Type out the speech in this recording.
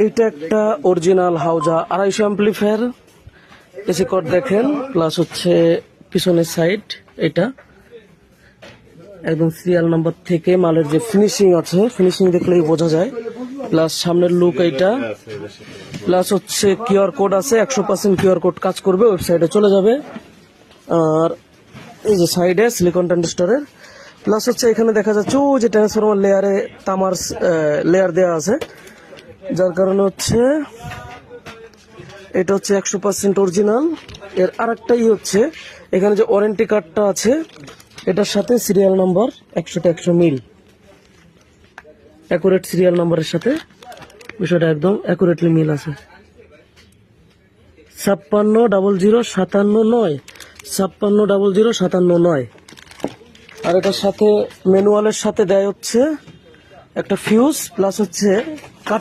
এটা একটা original হাউজা 250 amplifier AC cord দেখেন, প্লাস হচ্ছে পিছনের সাইড, এটা একদম সিরিয়াল নাম্বার থেকে মালের যে ফিনিশিং আছে, ফিনিশিং দেখলেই বোঝা যায়। প্লাস সামনের লুক এইটা, প্লাস হচ্ছে কিউআর কোড আছে, 100% কিউআর কোড কাজ করবে, ওয়েবসাইটে চলে যাবে। আর এই যে সাইডে সিলিকন ট্রানজিস্টরের, প্লাস হচ্ছে এখানে দেখা যাচ্ছে ও যে ট্রান্সফরমার লেয়ারে তামার লেয়ার দেওয়া আছে, যার কারণে হচ্ছে এটা হচ্ছে 100% অরিজিনাল। এর আরেকটাই হচ্ছে এখানে যে ওয়ারেন্টি কার্ডটা আছে, এটার সাথে সিরিয়াল নাম্বার 100 মিল, অ্যাকুরেট সিরিয়াল নাম্বারের সাথে বিষয়টা একদম অ্যাকুরেটলি মিল আছে। 560057 560057 আর এটার সাথে ম্যানুয়ালের সাথে দেয় হচ্ছে একটা ফিউজ, প্লাস হচ্ছে